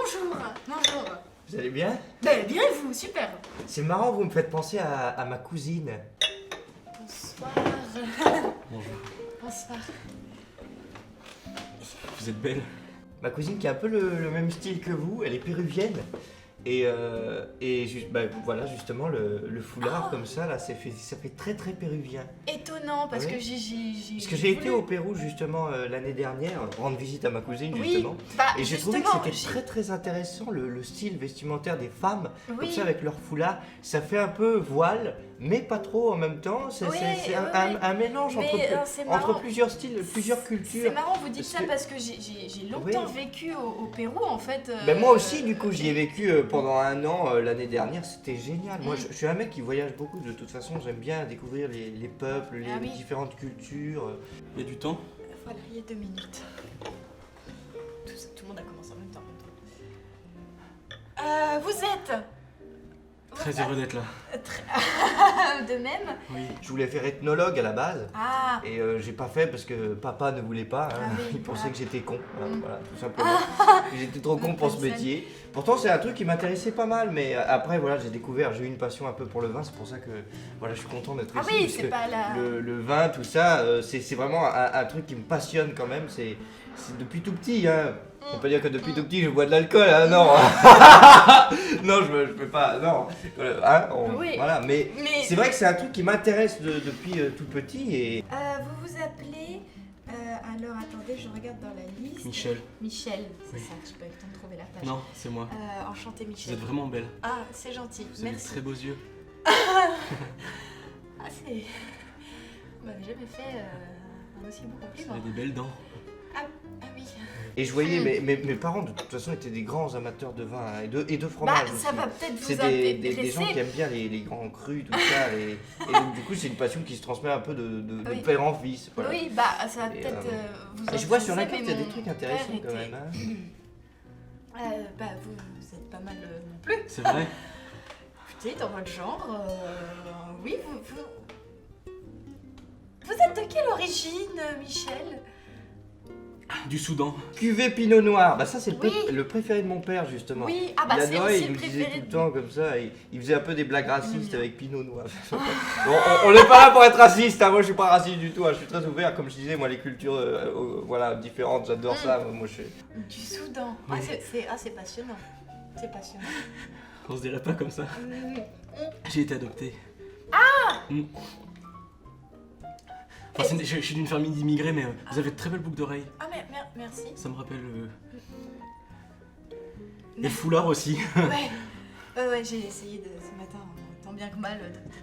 Bonjour. Bonjour. Vous allez bien? Ben, bien et vous, super. C'est marrant, vous me faites penser à ma cousine. Bonsoir. Bonjour. Bonsoir. Vous êtes belle. Ma cousine qui a un peu le même style que vous, elle est péruvienne. Bah, voilà, justement, le foulard comme ça, là, ça fait très très péruvien. Étonnant parce Oui. que j'ai. Parce que j'ai été au Pérou justement l'année dernière, rendre visite à ma cousine Oui, justement. bah, Et j'ai trouvé que justement, c'était très très intéressant le style vestimentaire des femmes, comme Oui. ça avec leur foulard. Ça fait un peu voile, mais pas trop en même temps. C'est Oui, un mélange Mais, c'est entre marrant. plusieurs styles, plusieurs C'est cultures. marrant, vous dites Parce ça que- parce que j'ai longtemps vécu au Pérou en fait. Ben moi aussi, du coup, j'y ai vécu pendant un an l'année dernière, c'était génial. Moi, Mm. je suis un mec qui voyage beaucoup, de toute façon, j'aime bien découvrir les peuples, les Ah oui. différentes cultures. Il y a du temps. Voilà, il y a 2 minutes. Tout le monde a commencé en même temps. Vous êtes Très heureux d'être là. de même. Oui. Je voulais faire ethnologue à la base. Ah. Et j'ai pas fait parce que papa ne voulait pas, hein. Ah oui, Il pensait voilà. que j'étais con, hein, Mm. voilà, tout simplement. J'étais trop con pour ce métier. Pourtant c'est un truc qui m'intéressait pas mal, mais après voilà, j'ai eu une passion un peu pour le vin, c'est pour ça que voilà, je suis content d'être Ah ici. oui, parce c'est que pas la. le vin, tout ça, c'est vraiment un truc qui me passionne quand même, c'est depuis tout petit, hein. On peut pas dire que depuis tout petit je bois de l'alcool, hein, non. Non, je peux pas, non. Hein, Oui. Voilà, mais Mais c'est vrai que c'est un truc qui m'intéresse depuis tout petit et... vous vous appelez. Alors attendez, je regarde dans la liste. Michel. Michel, c'est Oui. ça, j'ai pas eu le temps de trouver la page. Non, c'est moi. Enchantée Vous Michel. êtes vraiment belle. Ah, c'est gentil, Vous avez de merci. très beaux yeux. Ah, c'est. On m'avait jamais fait un aussi beau Vous compliment. avez des belles dents. Ah oui. Et je voyais, mes parents de toute façon étaient des grands amateurs de vin hein, et de Bah, fromage ça aussi. va peut-être vous C'est des gens qui aiment bien les grands crus, tout ça. Et donc, du coup, c'est une passion qui se transmet un peu de Oui. père en fils. Voilà. Oui, bah ça va Et, peut-être vous Et je vois sur la intéresser, carte, il y a mais des trucs mon intéressants père quand était- même. Hein. Bah vous êtes pas mal non plus. C'est vrai. Écoutez, dans votre genre, oui, vous êtes de quelle origine, Michel? Du Soudan. Cuvée Pinot Noir, bah ça c'est Oui. le préféré de mon père justement. Oui, ah bah Il c'est adorait, aussi il le nous disait préféré. tout le temps comme ça, il faisait un peu des blagues racistes Mm. avec Pinot Noir. on n'est pas là pour être raciste, hein. Moi je suis pas raciste du tout, hein. Je suis très ouvert, comme je disais, moi les cultures voilà, différentes, j'adore ça. Moi, je suis... Du Soudan. Oui. C'est passionnant. C'est passionnant. On se dirait pas comme ça. Mm. J'ai été adopté. Ah Enfin, je suis d'une famille d'immigrés, mais vous avez de très belles boucles d'oreilles. Ah mais merci. Ça me rappelle. Et le foulard aussi. Ouais, j'ai essayé ce matin, tant bien que mal.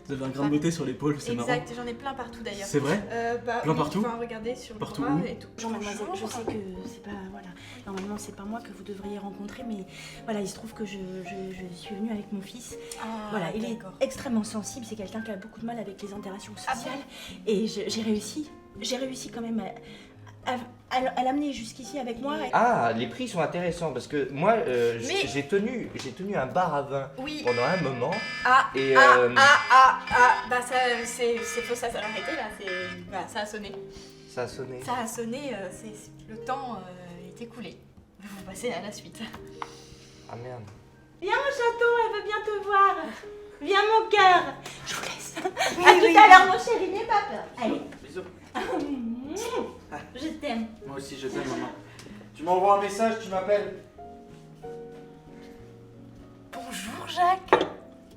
Vous avez un grain de beauté sur l'épaule, c'est marrant. Exact, j'en ai plein partout d'ailleurs. C'est vrai? Plein Plein partout? Enfin, regardez sur Partout le bras où? et tout. Bonjour mademoiselle, je sais que c'est pas, voilà, normalement c'est pas moi que vous devriez rencontrer, mais voilà, il se trouve que je suis venue avec mon fils. Ah, Voilà, il est d'accord. extrêmement sensible, c'est quelqu'un qui a beaucoup de mal avec les interactions Ah sociales, et j'ai réussi quand même à l'amener jusqu'ici avec moi. Ah, les prix sont intéressants parce que moi Mais- j'ai tenu un bar à vin Oui. pendant un moment. Ah, Et bah ça, c'est faux, ça s'est arrêté là, voilà, ça a sonné. ça a sonné. Ça a sonné, le temps est écoulé. Vous passez à la suite. Ah merde. Viens mon château, elle veut bien te voir. Viens mon cœur. Je vous laisse. Oui, À tout oui. à l'heure mon chéri, n'aie pas peur. Allez. Bisous. Je t'aime. Moi aussi, je t'aime, maman. Tu m'envoies un message, tu m'appelles. Bonjour Jacques.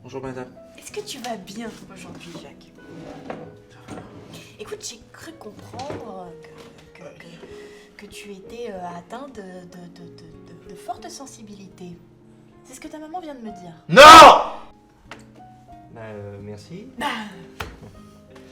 Bonjour, madame. Est-ce que tu vas bien aujourd'hui, Jacques? Écoute, j'ai cru comprendre que tu étais atteint de forte sensibilité. C'est ce que ta maman vient de me dire. Non. Bah, merci.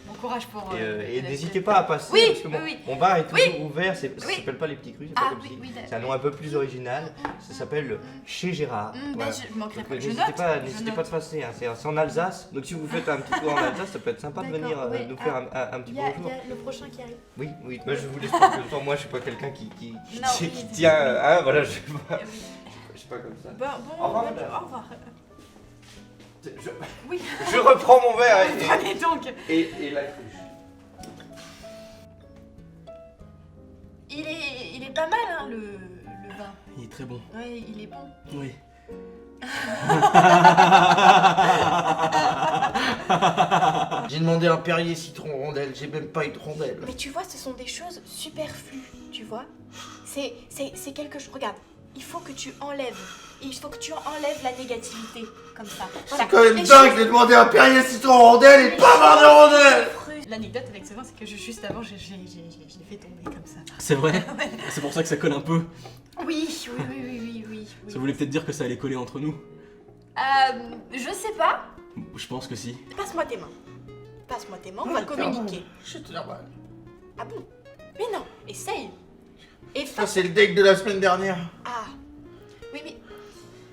Bon courage pour... Et la n'hésitez suite. pas à passer Oui, parce que oui. mon bar est toujours Oui. ouvert. Ça Oui. s'appelle pas les petits crus, c'est Ah, pas comme oui, si. oui, d'accord. C'est un nom un peu plus original. Ça s'appelle Chez Gérard. Bah, je manquerai Donc, pas. Je n'hésitez note. pas, je n'hésitez note. pas de passer. Hein. C'est en Alsace. Donc si vous faites un petit tour en Alsace, ça peut être sympa de D'accord, venir oui. nous faire un petit Il y a bonjour. le prochain qui arrive. Oui, oui. Moi je vous laisse pas plus longtemps. Moi je suis pas quelqu'un qui Non, oui, tient. Hein, voilà, je suis pas, Oui. je suis pas comme ça. Bon, Au revoir, bonne- madame. au revoir. Je, Oui. je reprends mon verre Prenez donc. et la cruche. Il est pas mal, hein, le le vin. Il est très bon. Oui, il est bon. Oui. J'ai demandé un Perrier citron rondelle, j'ai même pas eu de rondelle. Mais tu vois, ce sont des choses superflues, tu vois. C'est quelque chose. Regarde, il faut que tu enlèves. Il faut que tu enlèves la négativité, comme ça. Voilà. C'est quand même Les dingue, choses- j'ai demandé un Perrier citron rondelle et pas avoir de rondelle. L'anecdote avec ce vin, c'est que juste avant, j'ai fait tomber comme ça. C'est vrai. C'est pour ça que ça colle un peu. Oui. Ça voulait peut-être dire que ça allait coller entre nous. Je sais pas. Je pense que si. Passe-moi tes mains. On va communiquer. Je te normal. Ah bon? Mais non, essaye. Et Ça fais. c'est le deck de la semaine dernière. Ah. Oui, mais.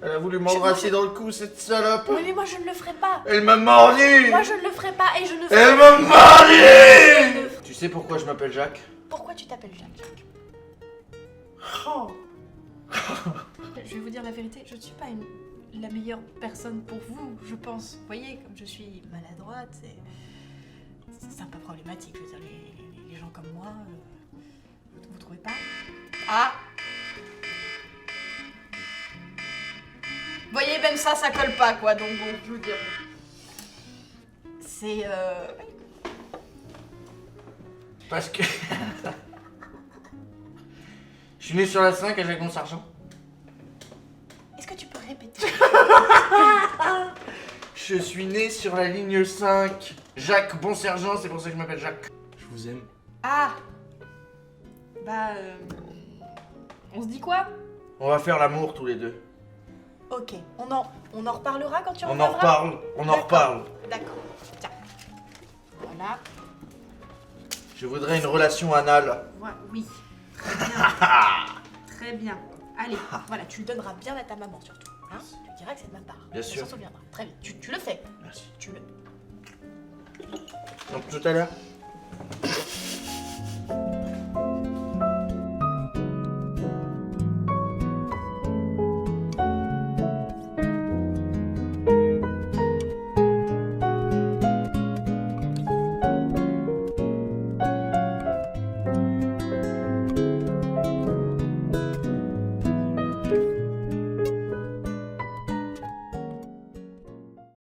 Elle a voulu m'embrasser dans le cou, cette salope. Oui, mais moi je ne le ferai pas. Elle m'a mordu. Moi je ne le ferai pas et je ne ferai Elle m'a mordu. Tu sais pourquoi je m'appelle Jacques? Pourquoi tu t'appelles Jacques? Oh. Je vais vous dire la vérité, je ne suis pas la meilleure personne pour vous, je pense. Vous voyez, comme je suis maladroite, c'est un peu problématique. Je veux dire, les gens comme moi, vous trouvez pas? Ah! Vous voyez, même ça colle pas, quoi, donc bon, je veux dire. C'est Parce que... Je suis né sur la 5 avec mon sergent. Est-ce que tu peux répéter? Je suis né sur la ligne 5. Jacques, bon sergent, c'est pour ça que je m'appelle Jacques. Je vous aime. Ah! Bah, on se dit quoi? On va faire l'amour tous les deux. Ok, on en reparlera quand tu On en reviendras? reparle, on en D'accord. reparle. D'accord, tiens. Voilà. Je voudrais une relation anale. Oui, très bien. Très bien. Allez, voilà, tu le donneras bien à ta maman surtout. Hein, tu diras que c'est de ma part. Bien Elle sûr. s'en souviendra. Très bien. Tu le fais. Merci. Tu le. Donc tout à l'heure.